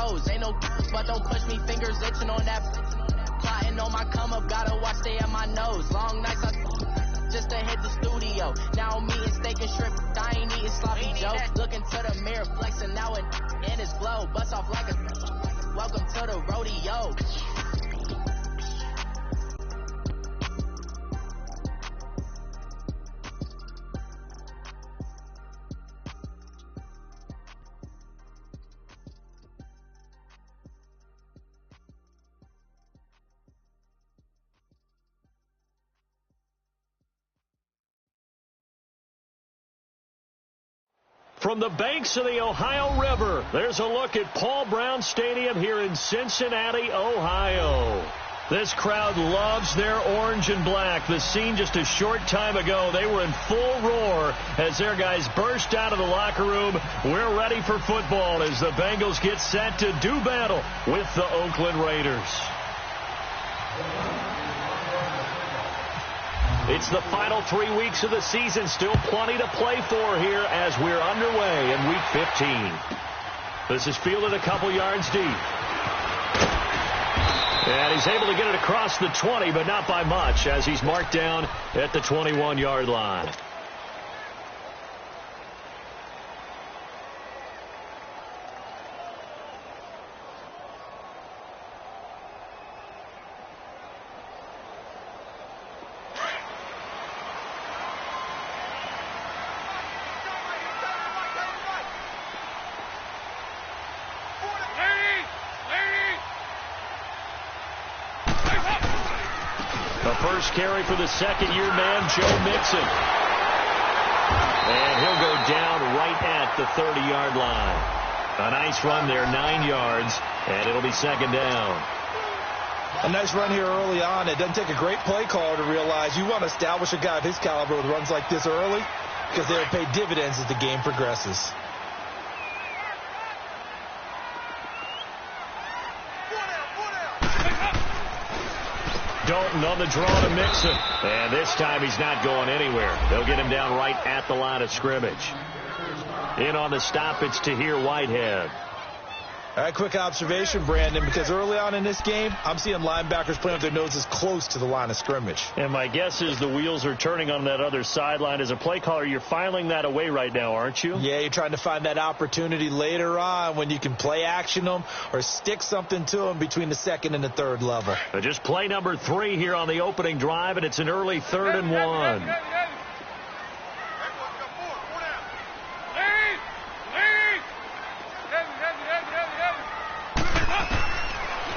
nose. Ain't no but don't push me, fingers itching on that. Plotting on my come up, gotta watch stay at my nose. Long nights just to hit the studio. Now I'm eating steak and shrimp, I ain't eating sloppy Joe. Looking to the mirror, flexing now and in his glow. Bust off like a welcome to the rodeo. From the banks of the Ohio River, there's a look at Paul Brown Stadium here in Cincinnati, Ohio. This crowd loves their orange and black. The scene just a short time ago, they were in full roar as their guys burst out of the locker room. We're ready for football as the Bengals get set to do battle with the Oakland Raiders. It's the final 3 weeks of the season. Still plenty to play for here as we're underway in Week 15. This is fielded a couple yards deep. And he's able to get it across the 20, but not by much as he's marked down at the 21-yard line. First carry for the second-year man, Joe Mixon. And he'll go down right at the 30-yard line. A nice run there, 9 yards, and it'll be second down. A nice run here early on. It doesn't take a great play caller to realize you want to establish a guy of his caliber with runs like this early because they'll pay dividends as the game progresses. Dalton on the draw to Mixon. And this time he's not going anywhere. They'll get him down right at the line of scrimmage. In on the stop, it's Tahir Whitehead. All right, quick observation, Brandon, because early on in this game, I'm seeing linebackers playing with their noses close to the line of scrimmage. And my guess is the wheels are turning on that other sideline. As a play caller, you're filing that away right now, aren't you? Yeah, you're trying to find that opportunity later on when you can play action them or stick something to them between the second and the third level. Just play number 3 here on the opening drive, and it's an early 3rd and 1.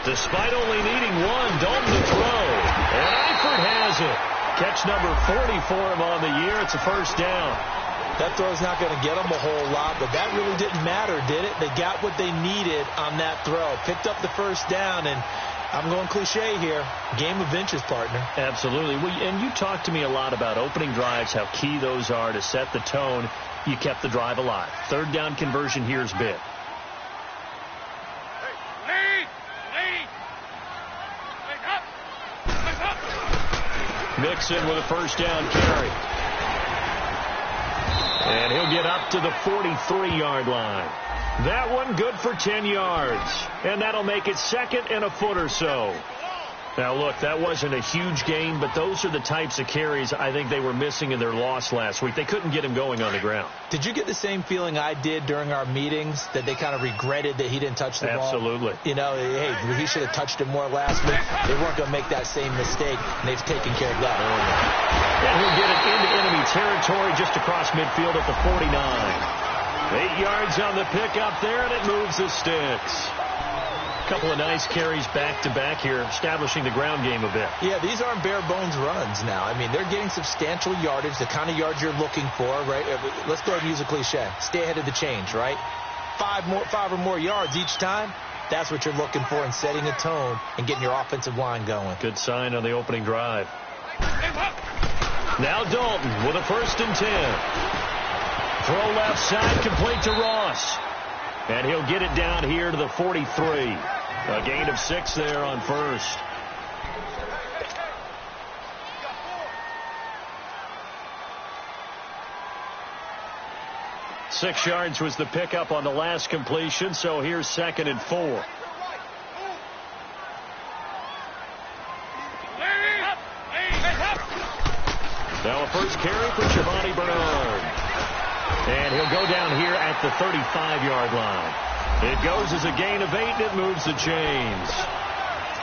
Despite only needing one, Dalton to throw. And Eifert has it. Catch number 40 for him on the year. It's a first down. That throw's not going to get them a whole lot, but that really didn't matter, did it? They got what they needed on that throw. Picked up the first down, and I'm going cliche here. Game of inches, partner. Absolutely. Well, and you talked to me a lot about opening drives, how key those are to set the tone. You kept the drive alive. Third down conversion here is big. Mixon with a first down carry. And he'll get up to the 43-yard line. That one good for 10 yards. And that'll make it second and a foot or so. Now, look, that wasn't a huge gain, but those are the types of carries I think they were missing in their loss last week. They couldn't get him going on the ground. Did you get the same feeling I did during our meetings, that they kind of regretted that he didn't touch the ball? Absolutely. You know, hey, he should have touched it more last week. They weren't going to make that same mistake, and they've taken care of that. And he'll get it into enemy territory just across midfield at the 49. 8 yards on the pickup there, and it moves the sticks. Couple of nice carries back-to-back here, establishing the ground game a bit. Yeah, these aren't bare-bones runs now. I mean, they're getting substantial yardage, the kind of yards you're looking for, right? Let's go ahead and use a cliche. Stay ahead of the change, right? 5 or more yards each time. That's what you're looking for in setting a tone and getting your offensive line going. Good sign on the opening drive. Now Dalton with a 1st and 10. Throw left side, complete to Ross. And he'll get it down here to the 43. A gain of 6 there on first. 6 yards was the pickup on the last completion, so here's 2nd and 4. Now a first carry for Giovanni Bernard. And he'll go down here at the 35-yard line. It goes as a gain of 8, and it moves the chains.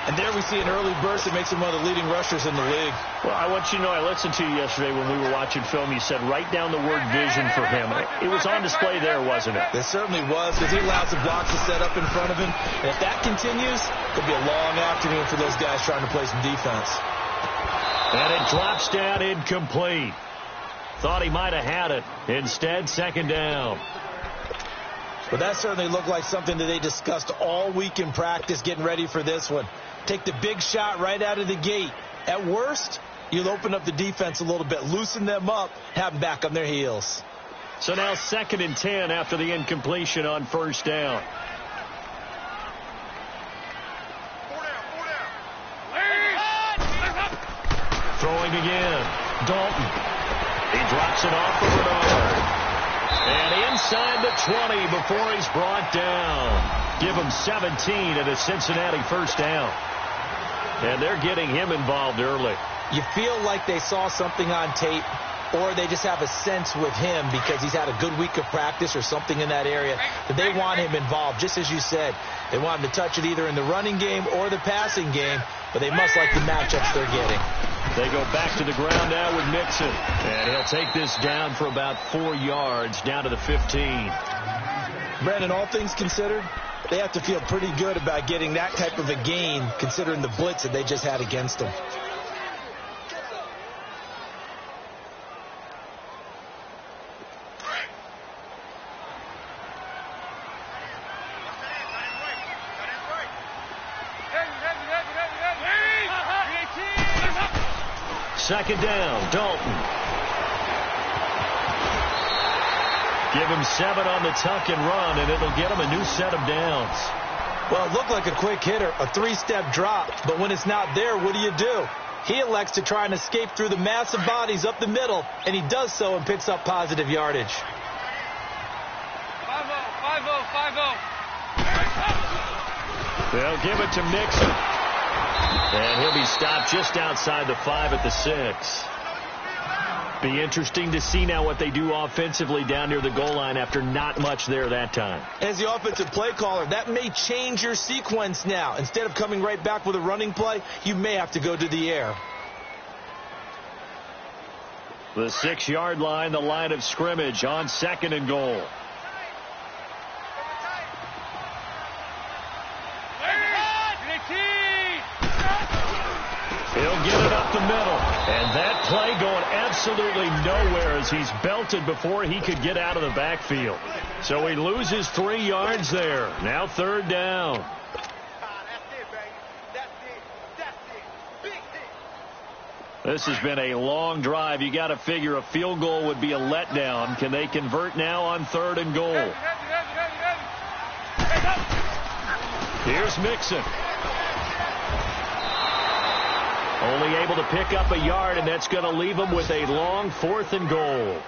And there we see an early burst that makes him one of the leading rushers in the league. Well, I want you to know, I listened to you yesterday when we were watching film. You said write down the word vision for him. It was on display there, wasn't it? It certainly was, because he allows the blocks to set up in front of him. And if that continues, it'll be a long afternoon for those guys trying to play some defense. And it drops down incomplete. Thought he might have had it. Instead, 2nd down. But that certainly looked like something that they discussed all week in practice getting ready for this one. Take the big shot right out of the gate. At worst, you'll open up the defense a little bit, loosen them up, have them back on their heels. So now 2nd and 10 after the incompletion on 1st down. Throwing again. Dalton. He drops it off for Bernard. And inside the 20 before he's brought down. Give him 17 at a Cincinnati 1st down. And they're getting him involved early. You feel like they saw something on tape, or they just have a sense with him because he's had a good week of practice or something in that area that they want him involved. Just as you said, they want him to touch it either in the running game or the passing game, but they must like the matchups they're getting. They go back to the ground now with Mixon. And he'll take this down for about 4 yards, down to the 15. Brandon, all things considered, they have to feel pretty good about getting that type of a gain considering the blitz that they just had against them. Second down, Dalton. Give him 7 on the tuck and run, and it'll get him a new set of downs. Well, it looked like a quick hitter, a 3-step drop, but when it's not there, what do? He elects to try and escape through the massive bodies up the middle, and he does so and picks up positive yardage. 5-0. They'll give it to Mixon. And he'll be stopped just outside the 5 at the 6. Be interesting to see now what they do offensively down near the goal line after not much there that time. As the offensive play caller, that may change your sequence now. Instead of coming right back with a running play, you may have to go to the air. The 6-yard line, the line of scrimmage on 2nd and goal. He'll get it up the middle. And that play going absolutely nowhere as he's belted before he could get out of the backfield. So he loses 3 yards there. Now 3rd down. This has been a long drive. You got to figure a field goal would be a letdown. Can they convert now on 3rd and goal? Here's Mixon. Only able to pick up a yard, and that's going to leave them with a long 4th and goal.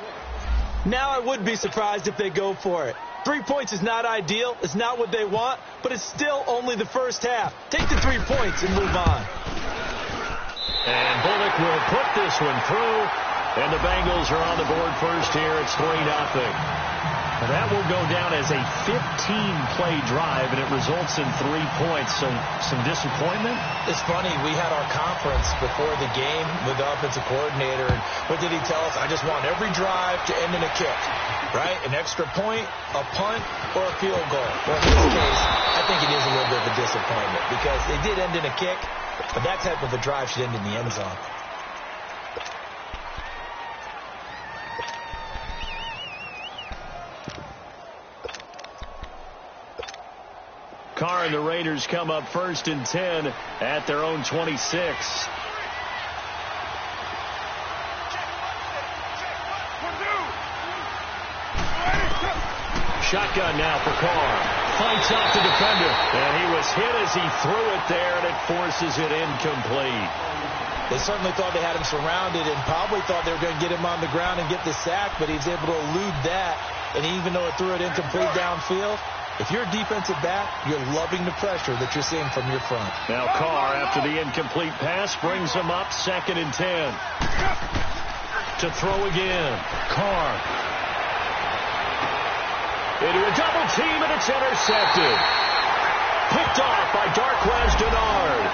Now I would be surprised if they go for it. 3 points is not ideal. It's not what they want, but it's still only the first half. Take the 3 points and move on. And Bullock will put this one through, and the Bengals are on the board first here. It's 3-0. That will go down as a 15-play drive, and it results in 3 points. So some disappointment? It's funny. We had our conference before the game with the offensive coordinator, and what did he tell us? I just want every drive to end in a kick, right? An extra point, a punt, or a field goal. Well, in this case, I think it is a little bit of a disappointment because they did end in a kick, but that type of a drive should end in the end zone. Carr and the Raiders come up 1st and 10 at their own 26. Shotgun now for Carr. Fights off the defender. And he was hit as he threw it there, and it forces it incomplete. They certainly thought they had him surrounded and probably thought they were going to get him on the ground and get the sack, but he's able to elude that And even though it threw it incomplete downfield, if you're a defensive back, you're loving the pressure that you're seeing from your front. Now Carr, after the incomplete pass, brings him up 2nd and 10. To throw again. Carr. Into a double team, and it's intercepted. Picked off by Darquez Dennard.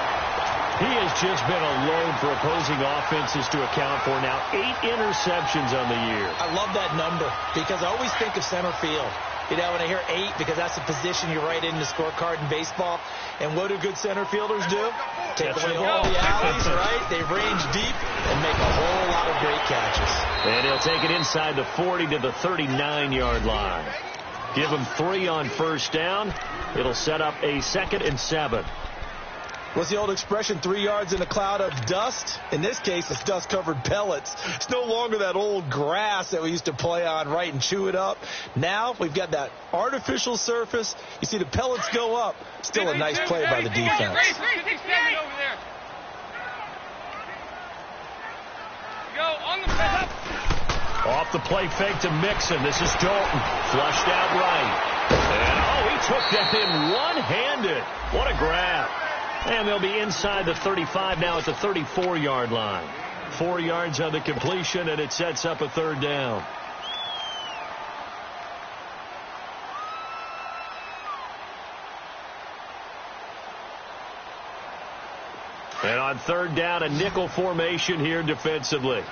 He has just been a load for opposing offenses to account for now. 8 interceptions on the year. I love that number because I always think of center field. You know, when I hear 8, because that's the position you write in the scorecard in baseball. And what do good center fielders do? Take away all the alleys, right? They range deep and make a whole lot of great catches. And he'll take it inside the 40 to the 39-yard line. Give him 3 on first down. It'll set up a 2nd and 7. What's the old expression, 3 yards in a cloud of dust? In this case, it's dust-covered pellets. It's no longer that old grass that we used to play on, right, and chew it up. Now we've got that artificial surface. You see the pellets go up. Still a nice play by the defense. Off the play fake to Mixon. This is Dalton. Flushed out right. And, he took that in one-handed. What a grab. And they'll be inside the 35 now at the 34-yard line. 4 yards on the completion, and it sets up a 3rd down. And on 3rd down, a nickel formation here defensively.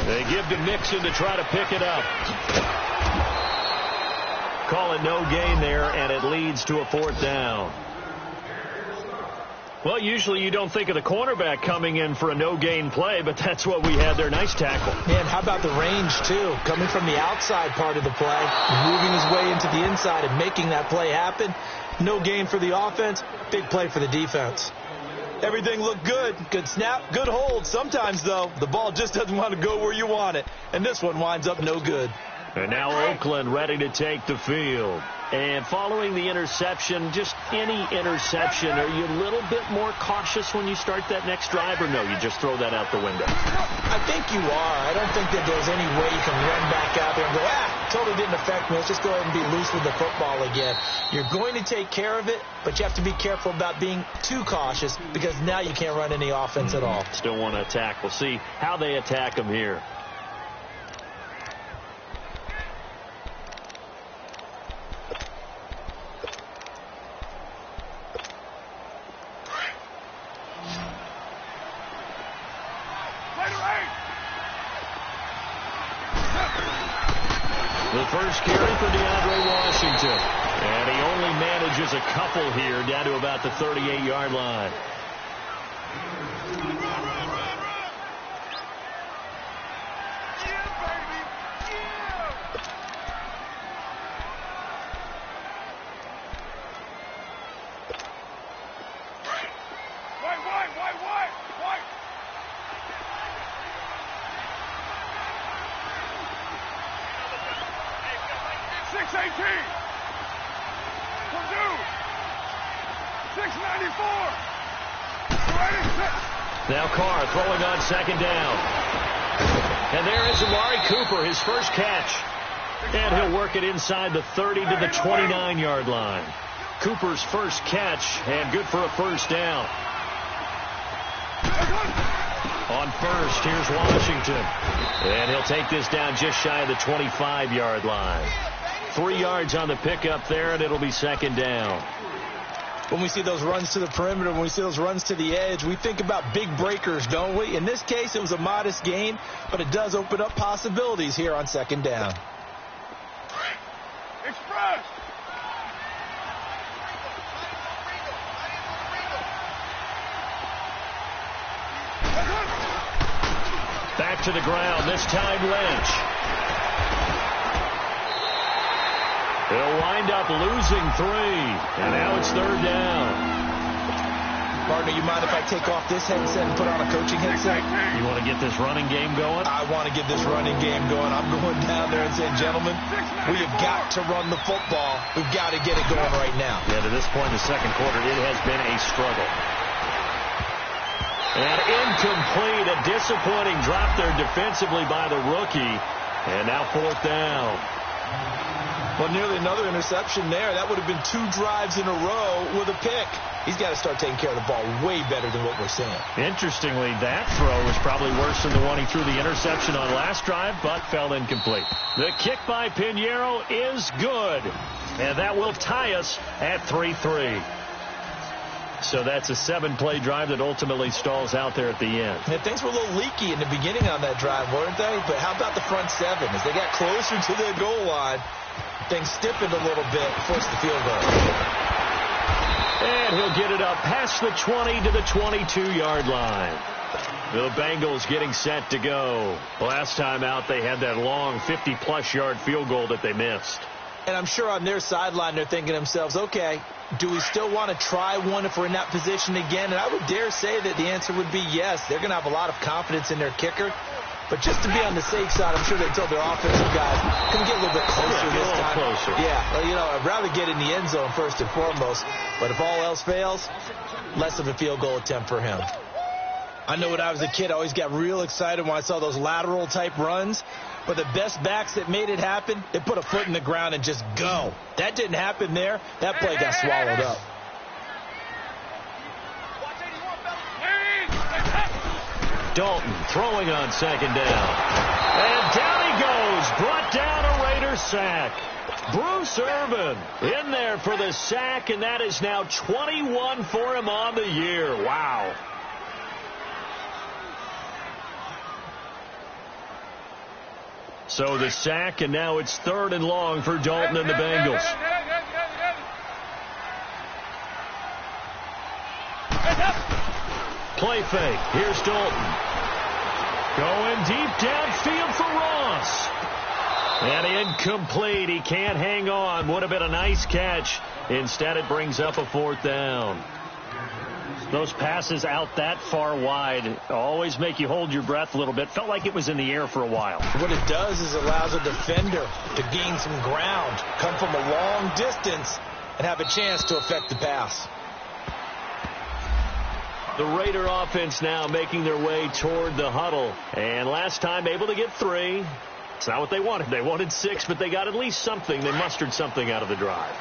They give to Mixon to try to pick it up. Call it no gain there, and it leads to a 4th down. Well, usually you don't think of the cornerback coming in for a no-gain play, but that's what we had there. Nice tackle. Man, how about the range, too? Coming from the outside part of the play, moving his way into the inside and making that play happen. No gain for the offense, big play for the defense. Everything looked good. Good snap, good hold. Sometimes, though, the ball just doesn't want to go where you want it. And this one winds up no good. And now Oakland ready to take the field. And following the interception, just any interception, are you a little bit more cautious when you start that next drive, or no, you just throw that out the window? I think you are. I don't think that there's any way you can run back out there and go, totally didn't affect me. Let's just go ahead and be loose with the football again. You're going to take care of it, but you have to be careful about being too cautious because now you can't run any offense at all. Still want to attack. We'll see how they attack them here. The first carry for DeAndre Washington. And he only manages a couple here down to about the 38-yard line. Now Carr throwing on 2nd down. And there is Amari Cooper, his first catch. And he'll work it inside the 30 to the 29-yard line. Cooper's first catch, and good for a first down. On first, here's Washington. And he'll take this down just shy of the 25-yard line. 3 yards on the pickup there, and it'll be 2nd down. When we see those runs to the perimeter, when we see those runs to the edge, we think about big breakers, don't we? In this case, it was a modest gain, but it does open up possibilities here on 2nd down. Express! Back to the ground, this time Lynch. They'll wind up losing 3, and now it's 3rd down. Partner, you mind if I take off this headset and put on a coaching headset? You want to get this running game going? I want to get this running game going. I'm going down there and saying, gentlemen, we have got to run the football. We've got to get it going right now. Yeah, to this point in the second quarter, it has been a struggle. And incomplete, a disappointing drop there defensively by the rookie. And now fourth down. Well, nearly another interception there. That would have been 2 drives in a row with a pick. He's got to start taking care of the ball way better than what we're seeing. Interestingly, that throw was probably worse than the one he threw the interception on last drive, but fell incomplete. The kick by Pinheiro is good. And that will tie us at 3-3. So that's a 7-play drive that ultimately stalls out there at the end. Yeah, things were a little leaky in the beginning on that drive, weren't they? But how about the front 7? As they got closer to the goal line, things stiffened a little bit, forced the field goal. And he'll get it up past the 20 to the 22-yard line. The Bengals getting set to go. Last time out, they had that long 50-plus yard field goal that they missed. And I'm sure on their sideline, they're thinking to themselves, okay, do we still want to try one if we're in that position again? And I would dare say that the answer would be yes. They're going to have a lot of confidence in their kicker. But just to be on the safe side, I'm sure they told their offensive guys, can we get a little bit closer this time? Closer. Yeah, well, you know, I'd rather get in the end zone first and foremost. But if all else fails, less of a field goal attempt for him. I know when I was a kid, I always got real excited when I saw those lateral-type runs. But the best backs that made it happen, they put a foot in the ground and just go. That didn't happen there. That play got swallowed up. Dalton throwing on second down. And down he goes. Brought down a Raider sack. Bruce Irvin in there for the sack, and that is now 21 for him on the year. Wow. So the sack, and now it's 3rd and long for Dalton and the Bengals. Play fake. Here's Dalton. Going deep downfield for Ross. And incomplete. He can't hang on. Would have been a nice catch. Instead, it brings up a 4th down. Those passes out that far wide always make you hold your breath a little bit. Felt like it was in the air for a while. What it does is allows a defender to gain some ground, come from a long distance, and have a chance to affect the pass. The Raider offense now making their way toward the huddle. And last time able to get 3. It's not what they wanted. They wanted 6, but they got at least something. They mustered something out of the drive.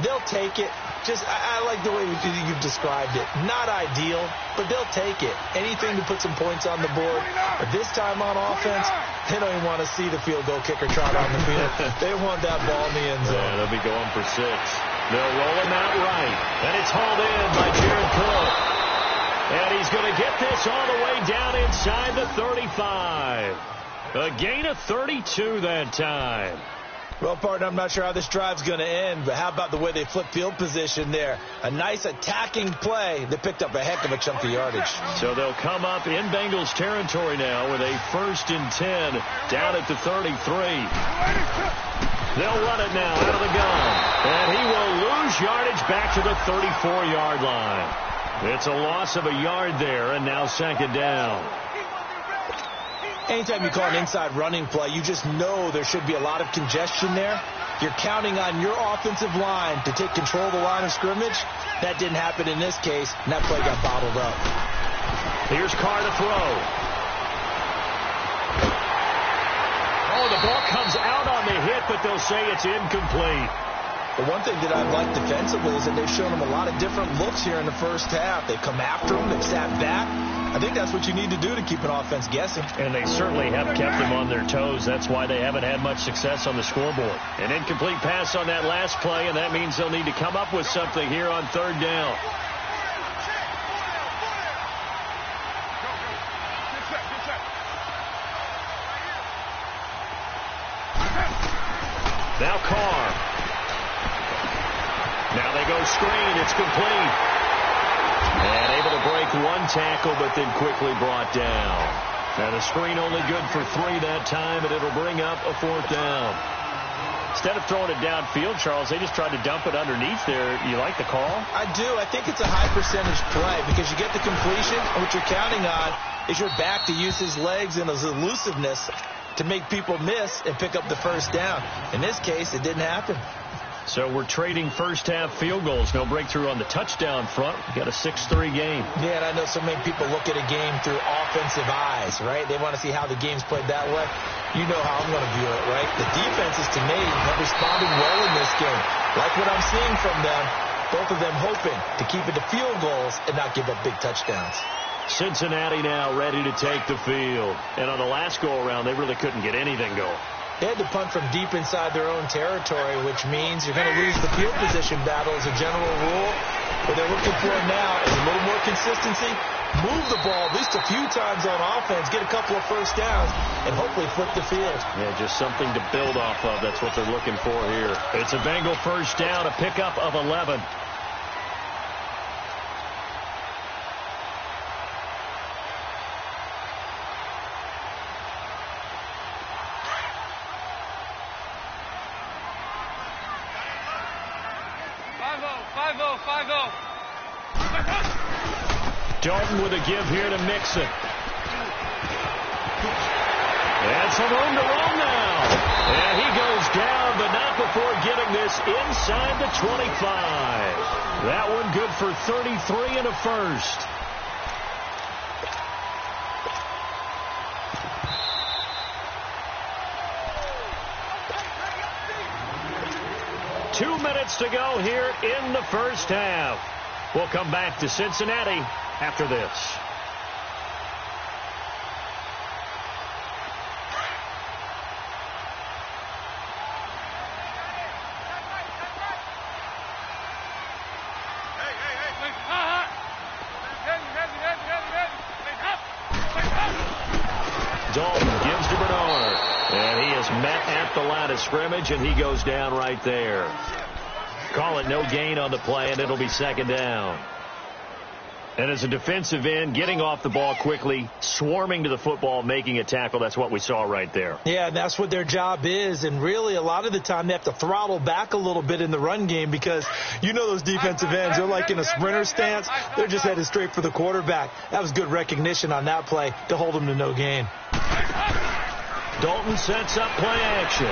They'll take it. Just, I like the way you've described it. Not ideal, but they'll take it. Anything to put some points on the board. But this time on offense, they don't even want to see the field goal kicker trot on the field. They want that ball in the end zone. Yeah, they'll be going for 6. They'll roll him out right. And it's hauled in by Jared Cook. And he's going to get this all the way down inside the 35. A gain of 32 that time. Well, partner, I'm not sure how this drive's going to end, but how about the way they flip field position there? A nice attacking play that picked up a heck of a chunk of yardage. So they'll come up in Bengals territory now with a 1st and 10 down at the 33. They'll run it now out of the gun. And he will lose yardage back to the 34-yard line. It's a loss of a yard there, and now 2nd down. Anytime you call an inside running play, you just know there should be a lot of congestion there. You're counting on your offensive line to take control of the line of scrimmage. That didn't happen in this case, and that play got bottled up. Here's Carr to throw. Oh, the ball comes out on the hit, but they'll say it's incomplete. The one thing that I've liked defensively is that they've shown them a lot of different looks here in the first half. They've come after them. They've sat back. I think that's what you need to do to keep an offense guessing. And they certainly have kept them on their toes. That's why they haven't had much success on the scoreboard. An incomplete pass on that last play, and that means they'll need to come up with something here on 3rd down. Now Carr. Now they go screen. It's complete. And able to break one tackle, but then quickly brought down. Now the screen only good for 3 that time, and it'll bring up a 4th down. instead of throwing it downfield, Charles, they just tried to dump it underneath there. You like the call? I do. I think it's a high percentage play because you get the completion, and what you're counting on is your back to use his legs and his elusiveness to make people miss and pick up the first down. In this case, it didn't happen. So we're trading first-half field goals. No breakthrough on the touchdown front. We got a 6-3 game. Yeah, and I know so many people look at a game through offensive eyes, right? They want to see how the game's played that way. You know how I'm going to view it, right? The defenses, to me, have responded well in this game. Like what I'm seeing from them, both of them hoping to keep it to field goals and not give up big touchdowns. Cincinnati now ready to take the field. And on the last go-around, they really couldn't get anything going. They had to punt from deep inside their own territory, which means you're going to lose the field position battle as a general rule. What they're looking for now is a little more consistency, move the ball at least a few times on offense, get a couple of first downs, and hopefully flip the field. Yeah, just something to build off of. That's what they're looking for here. It's a Bengal first down, a pickup of 11. Dalton with a give here to Mixon. And some room to roll now. And he goes down, but not before getting this inside the 25. That one good for 33 and a first. Two minutes to go here in the first half. We'll come back to Cincinnati after this. Dalton gives to Bernard, and he is met at the line of scrimmage, and he goes down right there. Call it no gain on the play, and it'll be second down. And as a defensive end, getting off the ball quickly, swarming to the football, making a tackle, that's what we saw right there. Yeah, that's what their job is. And really, a lot of the time, they have to throttle back a little bit in the run game because you know those defensive ends, they're like in a sprinter stance. They're just headed straight for the quarterback. That was good recognition on that play to hold them to no gain. Dalton sets up play action.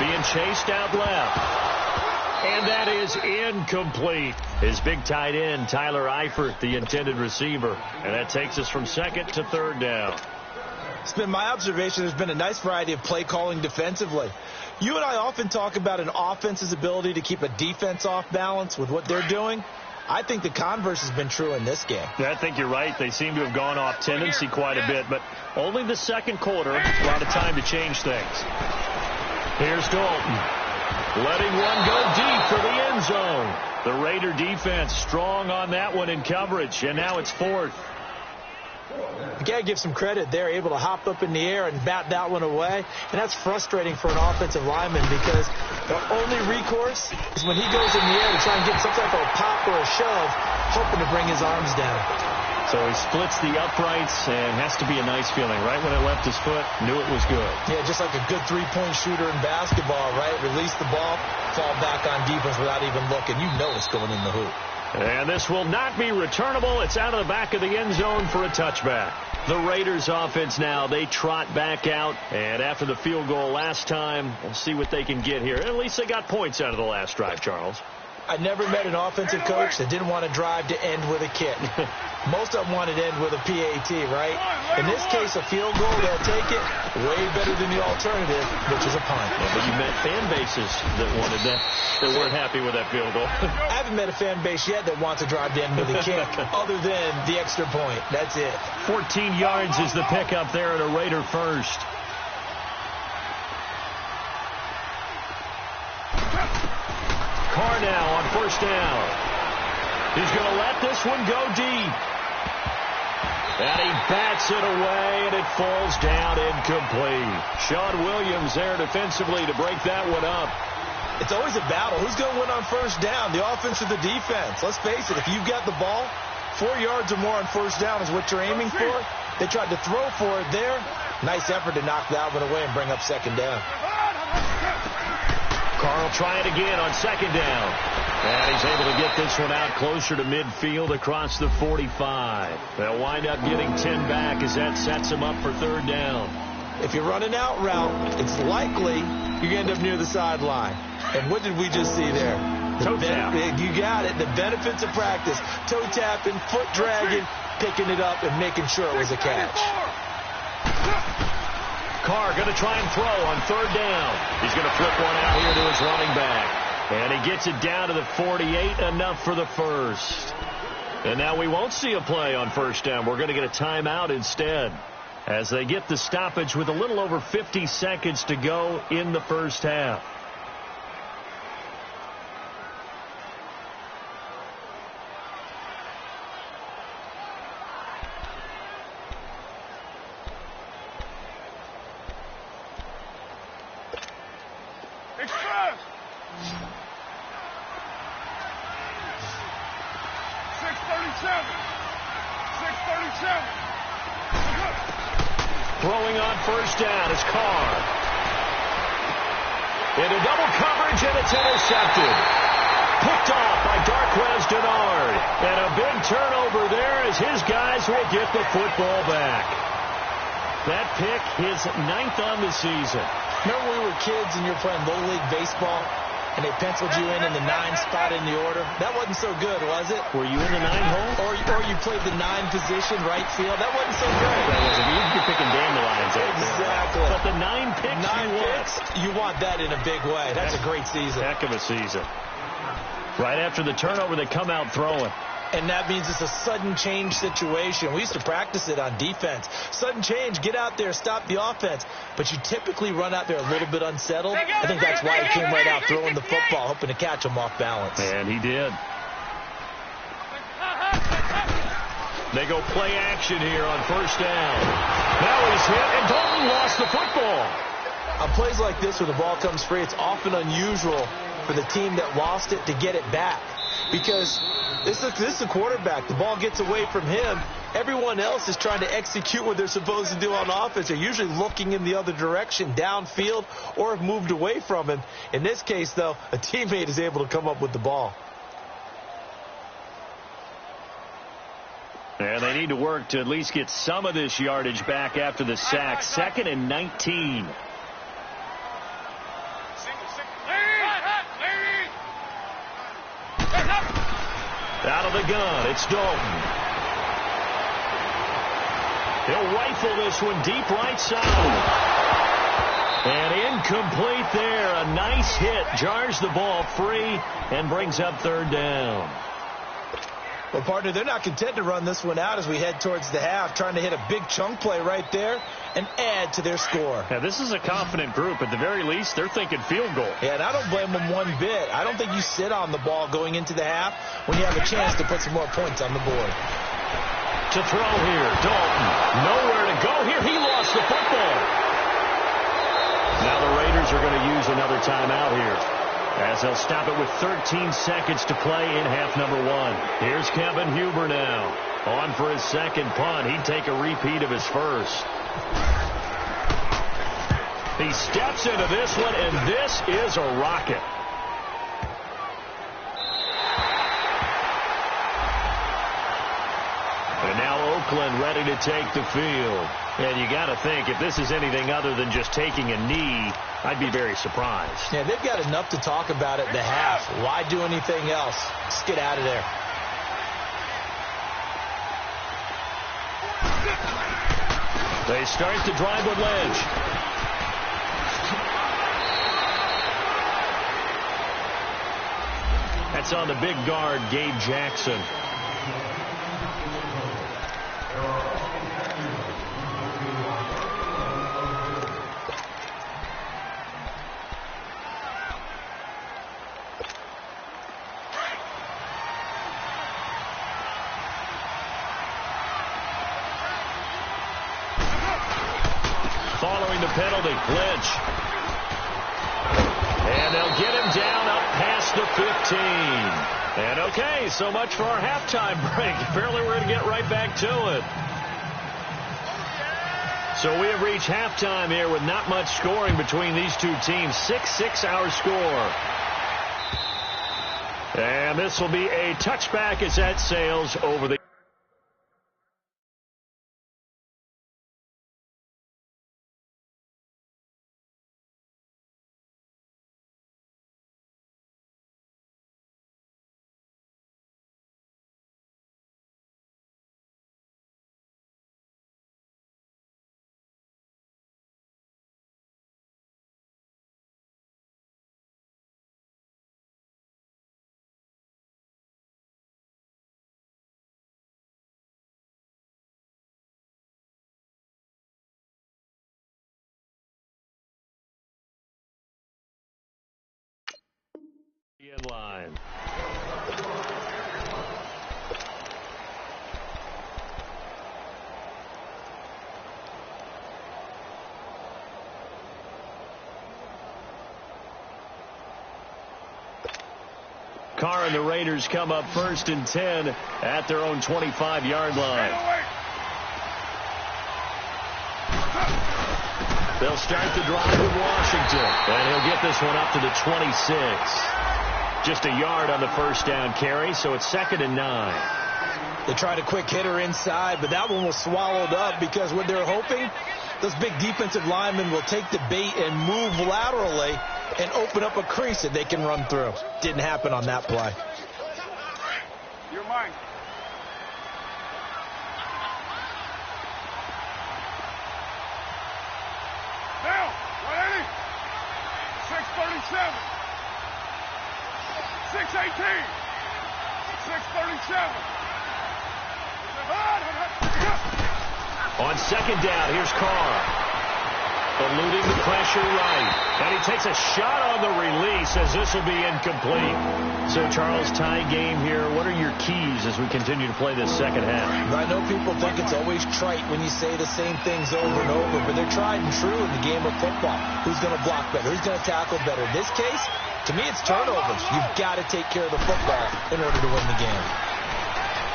Being chased out left. And that is incomplete. His big tight end, Tyler Eifert, the intended receiver. And that takes us from second to third down. It's been my observation there's been a nice variety of play calling defensively. You and I often talk about an offense's ability to keep a defense off balance with what they're doing. I think the converse has been true in this game. Yeah, I think you're right. They seem to have gone off tendency quite a bit, but only the second quarter, a lot of time to change things. Here's Dalton. Letting one go deep for the end zone. The Raider defense strong on that one in coverage, and now it's fourth. You got to give some credit. They're able to hop up in the air and bat that one away, and that's frustrating for an offensive lineman because the only recourse is when he goes in the air to try and get some type of a pop or a shove, hoping to bring his arms down. So he splits the uprights and has to be a nice feeling. Right when it left his foot, knew it was good. Yeah, just like a good three-point shooter in basketball, right? Release the ball, fall back on defense without even looking. You know it's going in the hoop. And this will not be returnable. It's out of the back of the end zone for a touchback. The Raiders offense now, they trot back out. And after the field goal last time, we'll see what they can get here. At least they got points out of the last drive, Charles. I never met an offensive coach that didn't want to drive to end with a kick. Most of them wanted to end with a PAT, right? In this case, a field goal, they'll take it. Way better than the alternative, which is a punt. Yeah, but you met fan bases that wanted that, that weren't happy with that field goal. I haven't met a fan base yet that wants to drive to end with a kick, other than the extra point. That's it. 14 yards is the pickup there at a Raider first. Carr now on first down. He's going to let this one go deep. And he bats it away, and it falls down incomplete. Sean Williams there defensively to break that one up. It's always a battle. Who's going to win on first down, the offense or the defense? Let's face it, if you've got the ball, 4 yards or more on first down is what you're aiming for. They tried to throw for it there. Nice effort to knock that one away and bring up second down. Carl try it again on second down. And he's able to get this one out closer to midfield across the 45. They'll wind up getting 10 back as that sets them up for third down. If you're running out route, it's likely you're going to end up near the sideline. And what did we just see there? Toe tap. You got it. The benefits of practice. Toe tapping, foot dragging, picking it up, and making sure it was a catch. Carr going to try and throw on third down. He's going to flip one out here to his running back. And he gets it down to the 48, enough for the first. And now we won't see a play on first down. We're going to get a timeout instead, as they get the stoppage with a little over 50 seconds to go in the first half. Throwing on first down is Carr. Into double coverage, and it's intercepted. Picked off by Darquez Denard. And a big turnover there as his guys will get the football back. That pick, his 9th on the season. Remember when we were kids and you were playing Little League Baseball, and they penciled you in the 9 spot in the order? That wasn't so good, was it? Were you in the 9 hole? Or you played the 9 position, right field? That wasn't so great. You're picking dandelions out there. Exactly. But the 9 picks, 9 picks, you want that in a big way. That's a great season. Heck of a season. Right after the turnover, they come out throwing. And that means it's a sudden change situation. We used to practice it on defense. Sudden change, get out there, stop the offense. But you typically run out there a little bit unsettled. I think that's why he came right out throwing the football, hoping to catch him off balance. And he did. They go play action here on first down. Now he's hit, and Dalton lost the football. On plays like this, when the ball comes free, it's often unusual for the team that lost it to get it back. Because this is the quarterback. The ball gets away from him. Everyone else is trying to execute what they're supposed to do on offense. They're usually looking in the other direction, downfield, or have moved away from him. In this case, though, a teammate is able to come up with the ball. And they need to work to at least get some of this yardage back after the sack. 2nd and 19. Out of the gun, it's Dalton. He'll rifle this one deep right side. And incomplete there. A nice hit. Jars the ball free and brings up third down. Well, partner, they're not content to run this one out as we head towards the half, trying to hit a big chunk play right there and add to their score. Yeah, this is a confident group. At the very least, they're thinking field goal. Yeah, and I don't blame them one bit. I don't think you sit on the ball going into the half when you have a chance to put some more points on the board. To throw here, Dalton. Nowhere to go here. He lost the football. Now the Raiders are going to use another timeout here, as they'll stop it with 13 seconds to play in half number 1. Here's Kevin Huber now. On for his second punt. He'd take a repeat of his first. He steps into this one, and this is a rocket. And now Oakland ready to take the field. And you got to think, if this is anything other than just taking a knee, I'd be very surprised. Yeah, they've got enough to talk about at the half. Why do anything else? Just get out of there. They start the drive with Lynch. That's on the big guard, Gabe Jackson. Following the penalty, Lynch. And they'll get him down up past the 15. And okay, so much for our halftime break. Apparently we're going to get right back to it. So we have reached halftime here with not much scoring between these two teams. 6-6 our score. And this will be a touchback as that sails over the end line. Carr and the Raiders come up 1st and 10 at their own 25-yard line. They'll start the drive with Washington, and he'll get this one up to the 26. Just a yard on the first down carry, so it's 2nd and 9. They tried a quick hitter inside, but that one was swallowed up because what they're hoping, those big defensive linemen will take the bait and move laterally and open up a crease that they can run through. Didn't happen on that play. You're mine. Down, 180. 637. 618. 637. On 2nd down, here's Carr. Eluding the pressure right. And he takes a shot on the release as this will be incomplete. So, Charles, tie game here. What are your keys as we continue to play this second half? I know people think it's always trite when you say the same things over and over, but they're tried and true in the game of football. Who's going to block better? Who's going to tackle better? In this case, to me, it's turnovers. You've got to take care of the football in order to win the game.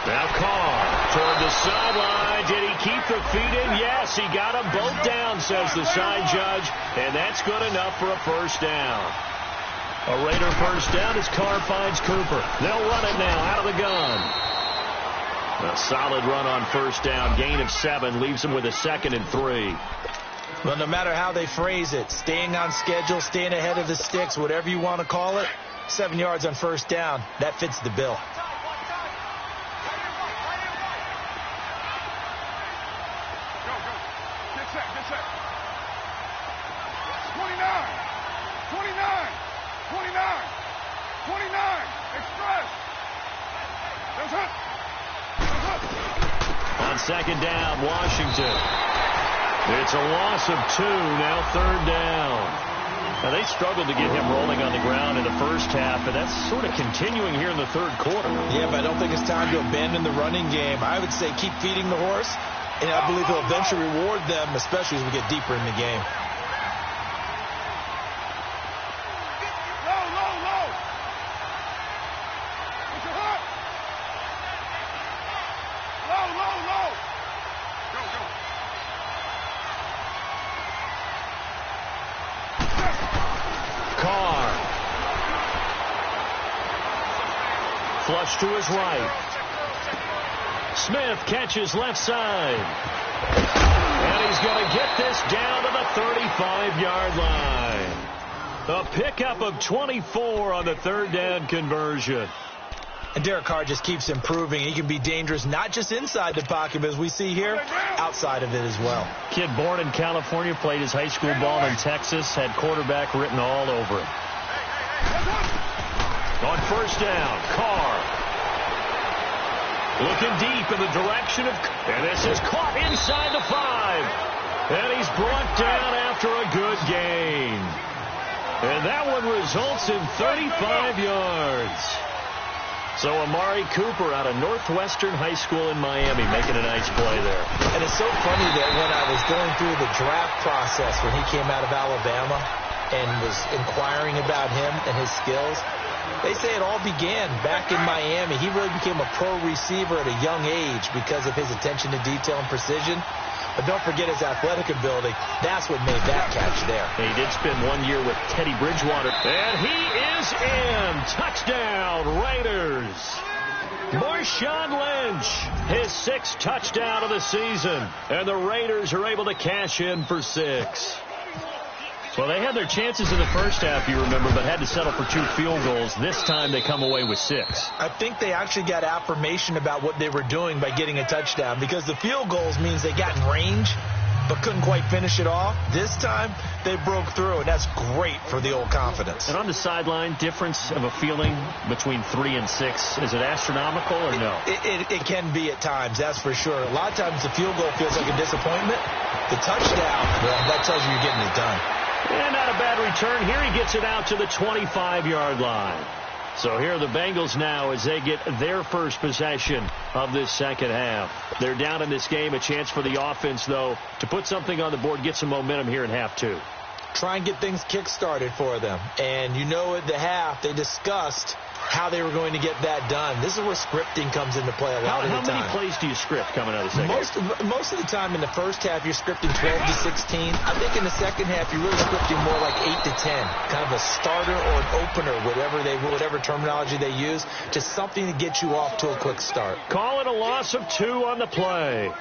Now Carr toward the sideline. Did he keep the feet in? Yes, he got them both down, says the side judge, and that's good enough for a first down. A Raider first down as Carr finds Cooper. They'll run it now out of the gun. A solid run on first down. Gain of 7 leaves them with a 2nd and 3. Well, no matter how they phrase it, staying on schedule, staying ahead of the sticks, whatever you want to call it, 7 yards on first down, that fits the bill. On 2nd down, Washington. It's a loss of 2, now 3rd down. Now, they struggled to get him rolling on the ground in the first half, and that's sort of continuing here in the 3rd quarter. Yeah, but I don't think it's time to abandon the running game. I would say keep feeding the horse, and I believe he'll eventually reward them, especially as we get deeper in the game. Flush to his right. Smith catches left side. And he's going to get this down to the 35-yard line. A pickup of 24 on the 3rd down conversion. And Derek Carr just keeps improving. He can be dangerous not just inside the pocket, but as we see here, outside of it as well. Kid born in California, played his high school ball in Texas, had quarterback written all over him. On first down, Carr. Looking deep in the direction of... And this is caught inside the 5. And he's brought down after a good gain. And that one results in 35 yards. So Amari Cooper out of Northwestern High School in Miami making a nice play there. And it's so funny that when I was going through the draft process when he came out of Alabama and was inquiring about him and his skills, they say it all began back in Miami. He really became a pro receiver at a young age because of his attention to detail and precision. But don't forget his athletic ability. That's what made that catch there. He did spend 1 year with Teddy Bridgewater. And he is in. Touchdown, Raiders. Marshawn Lynch, his 6th touchdown of the season. And the Raiders are able to cash in for 6. Well, they had their chances in the first half, you remember, but had to settle for 2 field goals. This time they come away with 6. I think they actually got affirmation about what they were doing by getting a touchdown, because the field goals means they got in range but couldn't quite finish it off. This time they broke through, and that's great for the old confidence. And on the sideline, difference of a feeling between 3 and 6, is it astronomical or no? It can be at times, that's for sure. A lot of times the field goal feels like a disappointment. The touchdown, well, that tells you you're getting it done. And not a bad return. Here he gets it out to the 25-yard line. So here are the Bengals now as they get their first possession of this second half. They're down in this game. A chance for the offense, though, to put something on the board, get some momentum here in half 2. Try and get things kick-started for them. And you know at the half they discussed how they were going to get that done. This is where scripting comes into play a lot of the time. How many plays do you script coming out of the second half? Most of the time in the first half, you're scripting 12 to 16. I think in the second half, you're really scripting more like 8 to 10. Kind of a starter or an opener, whatever terminology they use, just something to get you off to a quick start. Call it a loss of 2 on the play.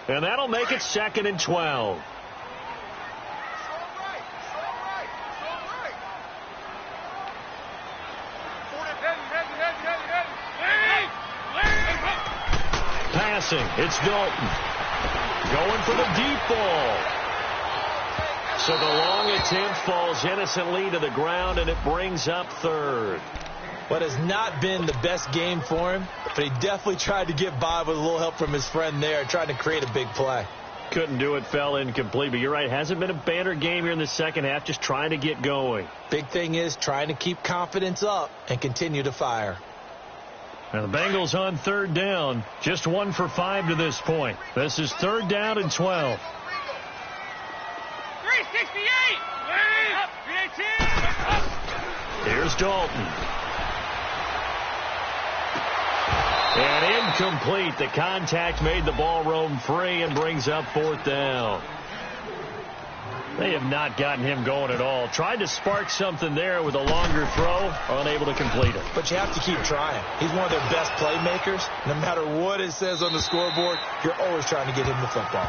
And that'll make it 2nd and 12. Passing, it's Dalton. Going for the deep ball. So the long attempt falls innocently to the ground, and it brings up 3rd. What has not been the best game for him, but he definitely tried to get by with a little help from his friend there, trying to create a big play. Couldn't do it, fell incomplete, but you're right, hasn't been a banner game here in the second half, just trying to get going. Big thing is trying to keep confidence up and continue to fire. And the Bengals on 3rd down, just 1 for 5 to this point. This is 3rd down and 12. 368. Here's Dalton. And incomplete. The contact made the ball roam free and brings up 4th down. They have not gotten him going at all. Tried to spark something there with a longer throw, unable to complete it. But you have to keep trying. He's one of their best playmakers. No matter what it says on the scoreboard, you're always trying to get him the football.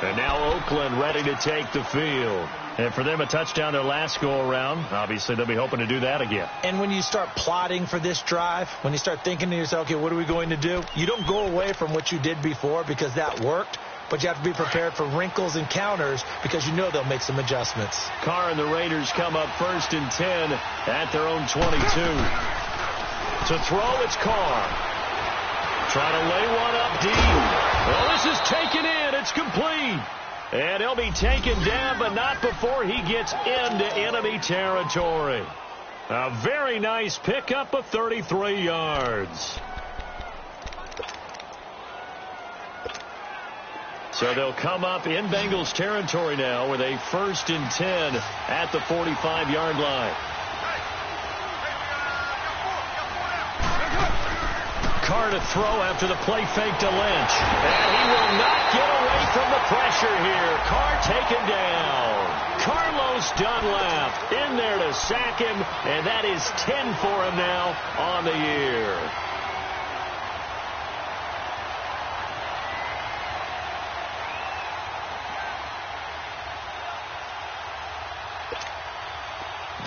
And now Oakland ready to take the field. And for them, a touchdown their last go-around. Obviously, they'll be hoping to do that again. And when you start plotting for this drive, when you start thinking to yourself, okay, what are we going to do? You don't go away from what you did before because that worked. But you have to be prepared for wrinkles and counters because you know they'll make some adjustments. Carr and the Raiders come up 1st and 10 at their own 22. To throw, it's Carr. Trying to lay one up deep. Well, this is taken in. It's complete. And he'll be taken down, but not before he gets into enemy territory. A very nice pickup of 33 yards. So they'll come up in Bengals territory now with a 1st and 10 at the 45-yard line. Carr to throw after the play fake to Lynch. And he will not get away from the pressure here. Carr taken down. Carlos Dunlap in there to sack him, and that is 10 for him now on the year.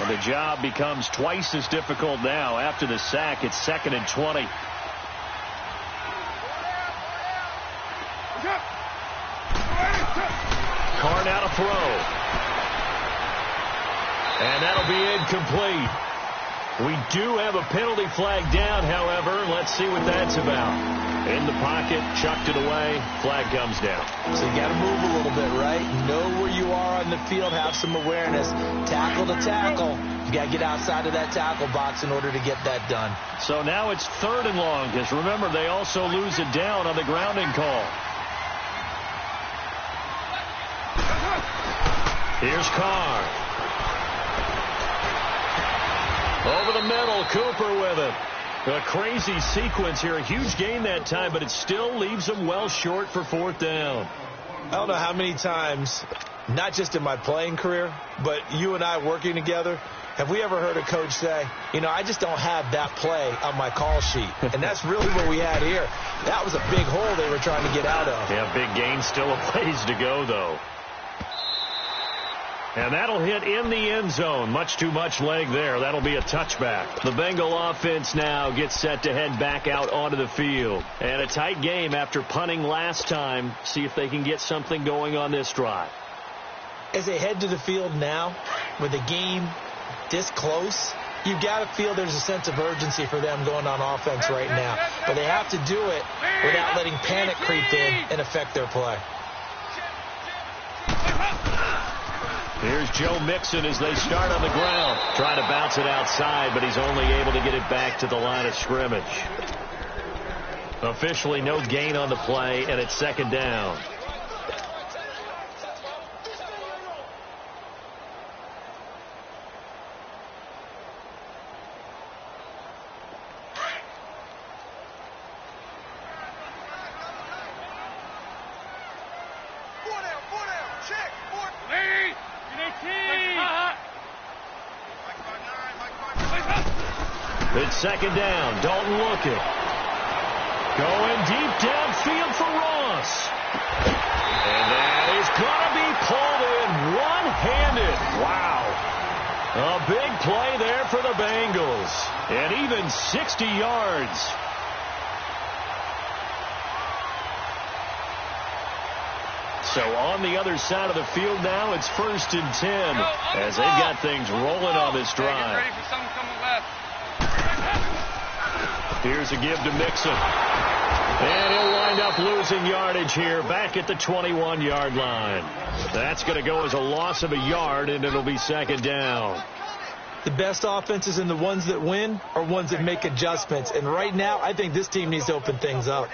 And the job becomes twice as difficult now. After the sack, it's 2nd and 20. Carr now to throw. And that'll be incomplete. We do have a penalty flag down, however. Let's see what that's about. In the pocket, chucked it away, flag comes down. So you got to move a little bit, right? Know where you are on the field, have some awareness. Tackle to tackle. You got to get outside of that tackle box in order to get that done. So now it's 3rd and long, because remember, they also lose it down on the grounding call. Here's Carr. Over the middle, Cooper with it. A crazy sequence here. A huge gain that time, but it still leaves them well short for fourth down. I don't know how many times, not just in my playing career, but you and I working together, have we ever heard a coach say, you know, I just don't have that play on my call sheet. And that's really what we had here. That was a big hole they were trying to get out of. Yeah, big gain, still a ways to go, though. And that'll hit in the end zone. Much too much leg there. That'll be a touchback. The Bengal offense now gets set to head back out onto the field. And a tight game after punting last time. See if they can get something going on this drive. As they head to the field now, with the game this close, you've got to feel there's a sense of urgency for them going on offense right now. But they have to do it without letting panic creep in and affect their play. Here's Joe Mixon as they start on the ground. Trying to bounce it outside, but he's only able to get it back to the line of scrimmage. Officially no gain on the play, and it's second down. It's second down. Dalton looking. Going deep downfield for Ross. And that is going to be pulled in one-handed. Wow. A big play there for the Bengals. And even 60 yards. So on the other side of the field now, it's 1st and 10 as they've got things rolling on this drive. Ready for something coming left. Here's a give to Mixon. And he'll wind up losing yardage here back at the 21-yard line. That's going to go as a loss of a yard, and it'll be second down. The best offenses and the ones that win are ones that make adjustments. And right now, I think this team needs to open things up.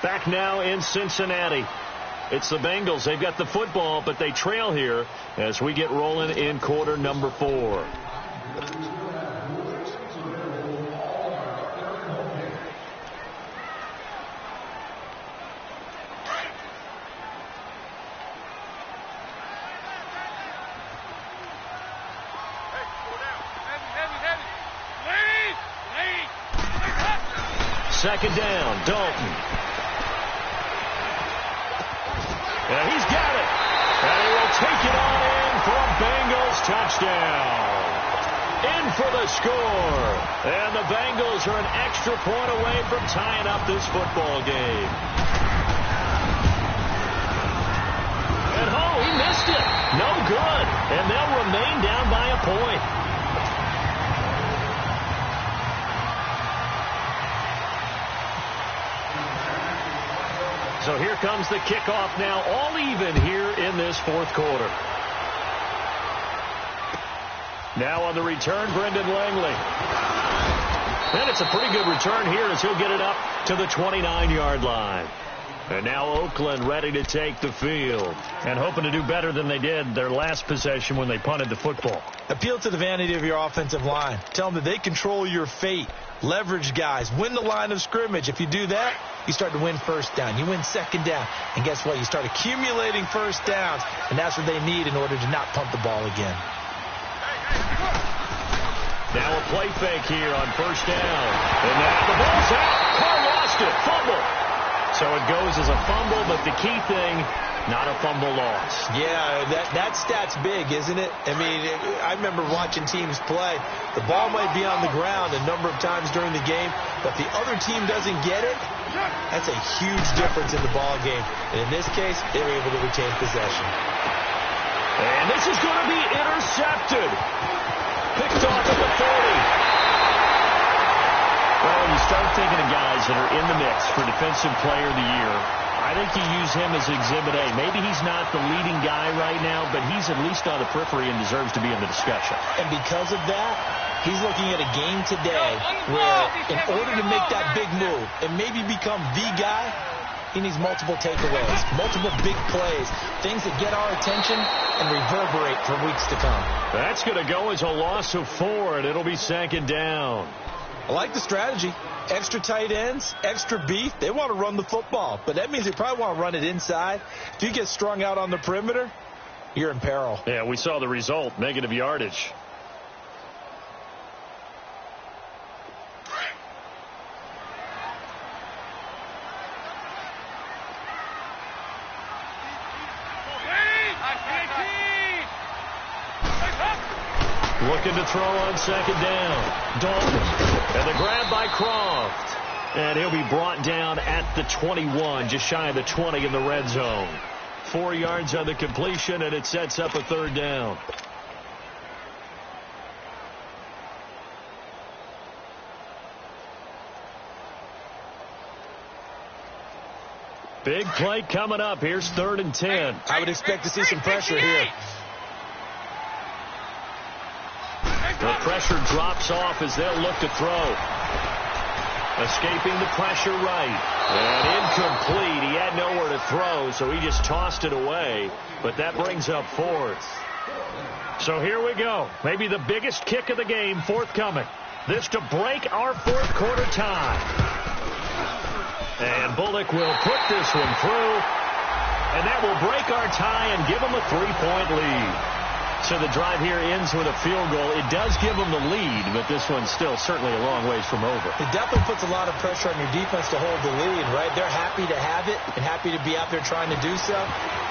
Back now in Cincinnati. It's the Bengals. They've got the football, but they trail here as we get rolling in quarter number 4. Second down, Dalton. And he's got it. And he will take it on in for a Bengals touchdown. In for the score. And the Bengals are an extra point away from tying up this football game. And he missed it. No good. And they'll remain down by a point. So here comes the kickoff now, all even here in this fourth quarter. Now on the return, Brendan Langley. And it's a pretty good return here as he'll get it up to the 29-yard line. And now Oakland ready to take the field and hoping to do better than they did their last possession when they punted the football. Appeal to the vanity of your offensive line. Tell them that they control your fate. Leverage guys. Win the line of scrimmage. If you do that, you start to win first down. You win second down. And guess what? You start accumulating first downs. And that's what they need in order to not punt the ball again. Now a play fake here on first down. And now the ball's out. Carr lost it. Fumble. So it goes as a fumble, but the key thing, not a fumble loss. Yeah, that stat's big, isn't it? I mean, I remember watching teams play. The ball might be on the ground a number of times during the game, but the other team doesn't get it. That's a huge difference in the ball game. And in this case, they were able to retain possession. And this is going to be intercepted. Picked off at the 30. Well, when you start thinking of guys that are in the mix for Defensive Player of the Year, I think you use him as Exhibit A. Maybe he's not the leading guy right now, but he's at least on the periphery and deserves to be in the discussion. And because of that, he's looking at a game today where in order to make that big move and maybe become the guy, He needs multiple takeaways, multiple big plays, things that get our attention and reverberate for weeks to come. That's going to go as a loss of 4, and it'll be 2nd down. I like the strategy. Extra tight ends, extra beef. They want to run the football, but that means they probably want to run it inside. If you get strung out on the perimeter, you're in peril. Yeah, we saw the result, negative yardage. Looking to throw on 2nd down. Dalton. And the grab by Croft. And he'll be brought down at the 21, just shy of the 20 in the red zone. 4 yards on the completion, and it sets up a 3rd down. Big play coming up. Here's 3rd and 10. I would expect to see some pressure here. The pressure drops off as they'll look to throw. Escaping the pressure right. And incomplete. He had nowhere to throw, so he just tossed it away. But that brings up 4th. So here we go. Maybe the biggest kick of the game forthcoming. This to break our 4th quarter tie. And Bullock will put this one through. And that will break our tie and give them a 3-point lead. So the drive here ends with a field goal. It does give them the lead, but this one's still certainly a long ways from over. It definitely puts a lot of pressure on your defense to hold the lead, right? They're happy to have it and happy to be out there trying to do so.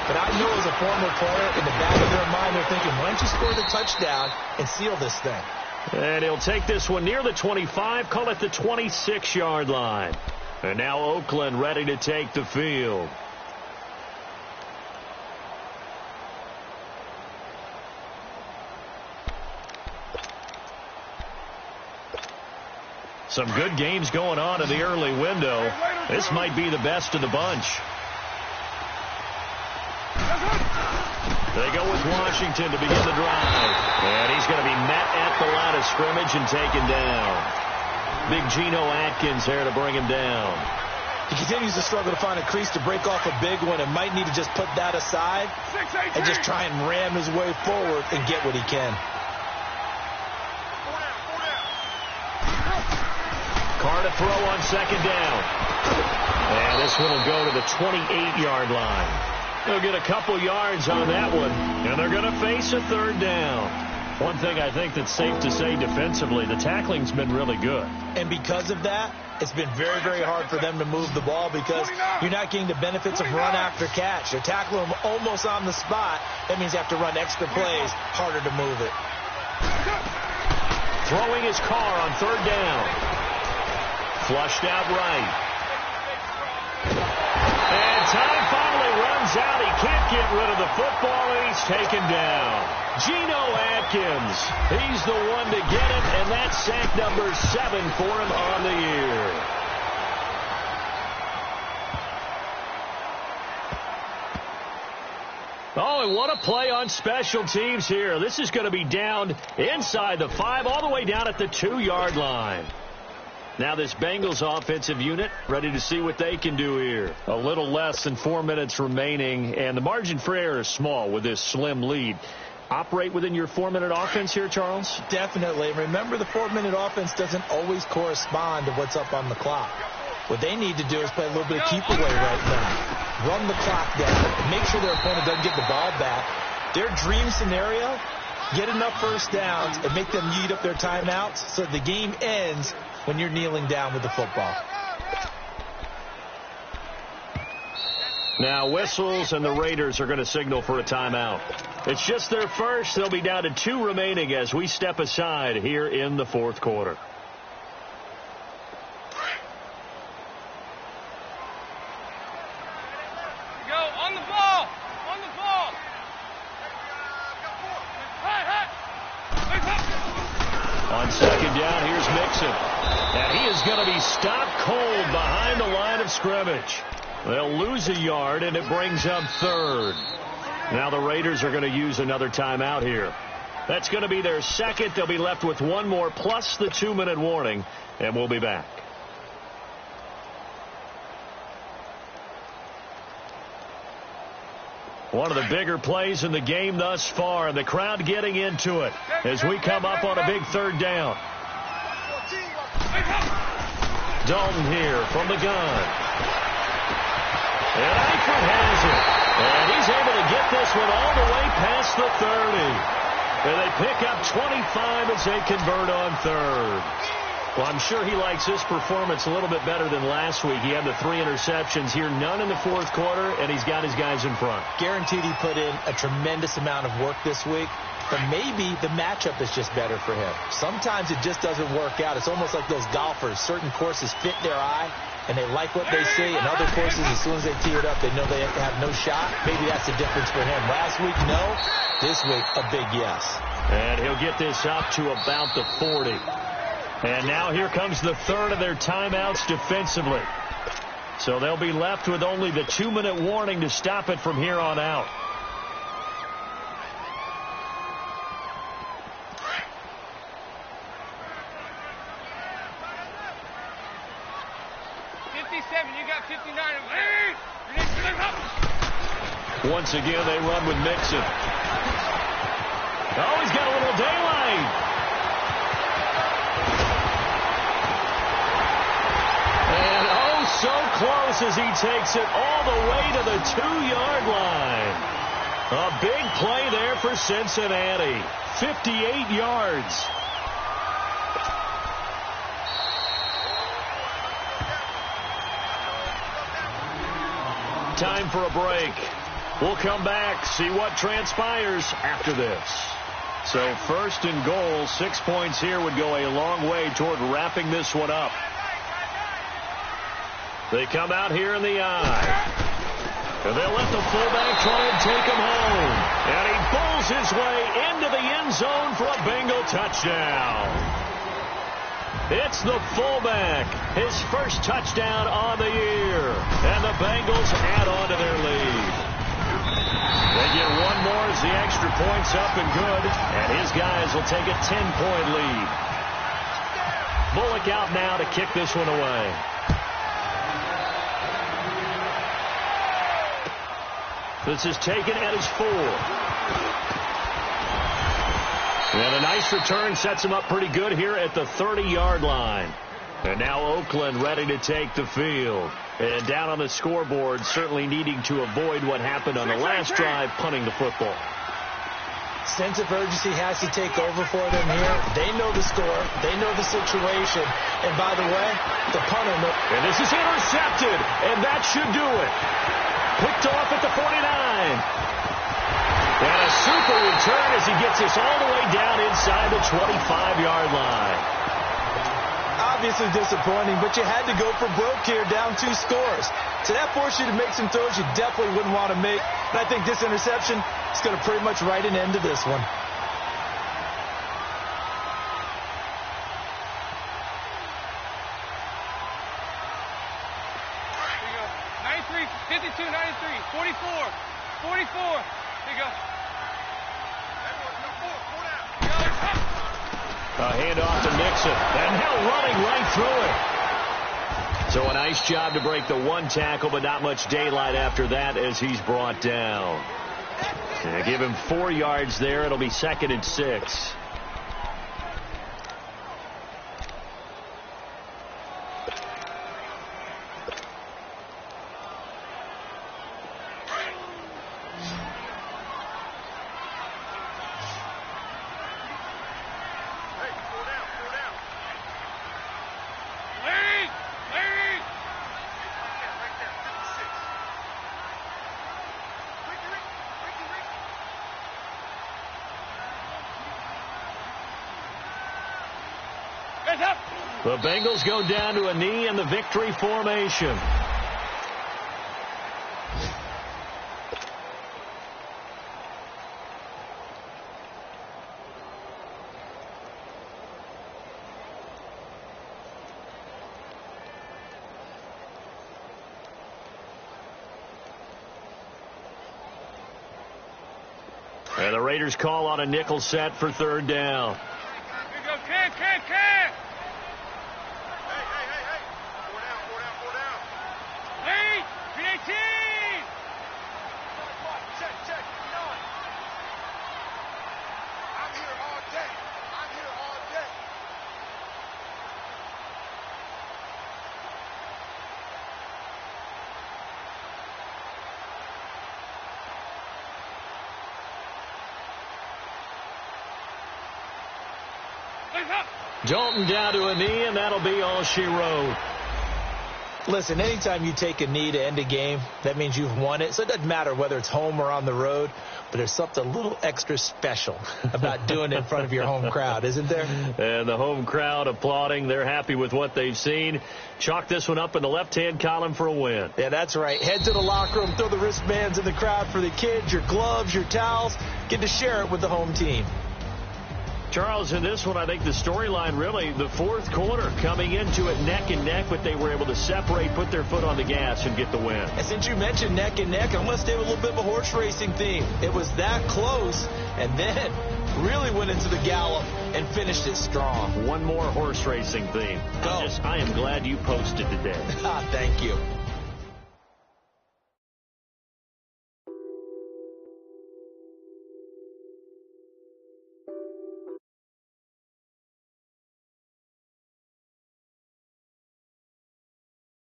But I know as a former player, in the back of their mind, they're thinking, why don't you score the touchdown and seal this thing? And he'll take this one near the 25, call it the 26-yard line. And now Oakland ready to take the field. Some good games going on in the early window. This might be the best of the bunch. They go with Washington to begin the drive. And he's going to be met at the line of scrimmage and taken down. Big Geno Atkins there to bring him down. He continues to struggle to find a crease to break off a big one and might need to just put that aside and just try and ram his way forward and get what he can. Carr to throw on 2nd down. And this one will go to the 28-yard line. They'll get a couple yards on that one, and they're going to face a 3rd down. One thing I think that's safe to say defensively, the tackling's been really good. And because of that, it's been very, very hard for them to move the ball because you're not getting the benefits of run after catch. They're tackling them almost on the spot. That means you have to run extra plays, harder to move it. Throwing his Carr on 3rd down. Flushed out right. And time finally runs out. He can't get rid of the football, and he's taken down. Geno Atkins, he's the one to get it, and that's sack number 7 for him on the year. Oh, and what a play on special teams here. This is going to be down inside the 5, all the way down at the 2-yard line. Now this Bengals offensive unit ready to see what they can do here. A little less than 4 minutes remaining, and the margin for error is small with this slim lead. Operate within your 4-minute offense here, Charles? Definitely. Remember, the 4-minute offense doesn't always correspond to what's up on the clock. What they need to do is play a little bit of keep away right now. Run the clock down. Make sure their opponent doesn't get the ball back. Their dream scenario, get enough first downs and make them eat up their timeouts so the game ends when you're kneeling down with the football. Now whistles, and the Raiders are going to signal for a timeout. It's just their first. They'll be down to 2 remaining as we step aside here in the 4th quarter. Go on the ball. On the ball. On 2nd down, here's Mixon. And he is going to be stopped cold behind the line of scrimmage. They'll lose a yard, and it brings up 3rd. Now the Raiders are going to use another timeout here. That's going to be their 2nd. They'll be left with 1 more, plus the 2-minute warning, and we'll be back. One of the bigger plays in the game thus far, and the crowd getting into it as we come up on a big third down. Dalton here from the gun. And AEverett has it. And he's able to get this one all the way past the 30. And they pick up 25 as they convert on third. Well, I'm sure he likes this performance a little bit better than last week. He had the 3 interceptions here, none in the fourth quarter, and he's got his guys in front. Guaranteed he put in a tremendous amount of work this week, but maybe the matchup is just better for him. Sometimes it just doesn't work out. It's almost like those golfers. Certain courses fit their eye, and they like what they see, and other courses, as soon as they tee it up, they know they have no shot. Maybe that's the difference for him. Last week, no. This week, a big yes. And he'll get this up to about the 40. And now here comes the third of their timeouts defensively. So they'll be left with only the 2-minute warning to stop it from here on out. Once again, they run with Mixon. Oh, he's got a little daylight. And oh, so close as he takes it all the way to the 2-yard line. A big play there for Cincinnati. 58 yards. Time for a break. We'll come back, see what transpires after this. So first and goal, 6 points here would go a long way toward wrapping this one up. They come out here in the eye. And they'll let the fullback try and take him home. And he pulls his way into the end zone for a Bengal touchdown. It's the fullback, his first touchdown on the year. And the Bengals add on to their lead. They get one more as the extra point's up and good. And his guys will take a 10-point lead. Bullock out now to kick this one away. This is taken at his 4. And a nice return sets him up pretty good here at the 30-yard line. And now Oakland ready to take the field. And down on the scoreboard, certainly needing to avoid what happened on the last drive, punting the football. Sense of urgency has to take over for them here. They know the score. They know the situation. And by the way, the punter knows. And this is intercepted. And that should do it. Picked off at the 49. And a super return as he gets us all the way down inside the 25-yard line. Obviously disappointing, but you had to go for broke here, down 2 scores. So that forced you to make some throws you definitely wouldn't want to make. And I think this interception is going to pretty much write an end to this one. There you go. 93, 52, 93, 44, 44. There you go. A handoff to Nixon. And now running right through it. So a nice job to break the 1 tackle, but not much daylight after that as he's brought down. And give him 4 yards there. It'll be 2nd and 6. The Bengals go down to a knee in the victory formation. And the Raiders call on a nickel set for 3rd down. Here you go, Ken. Four down. Lead, 318. Check. Dalton down to a knee, and that'll be all she wrote. Listen, anytime you take a knee to end a game, that means you've won it. So it doesn't matter whether it's home or on the road, but there's something a little extra special about doing it in front of your home crowd, isn't there? And the home crowd applauding. They're happy with what they've seen. Chalk this one up in the left-hand column for a win. Yeah, that's right. Head to the locker room, throw the wristbands in the crowd for the kids, your gloves, your towels. Get to share it with the home team. Charles, in this one, I think the storyline really, the fourth quarter, coming into it neck and neck, but they were able to separate, put their foot on the gas, and get the win. And since you mentioned neck and neck, I'm going to stay with a little bit of a horse racing theme. It was that close, and then really went into the gallop and finished it strong. One more horse racing theme. Go. I am glad you posted today. Thank you.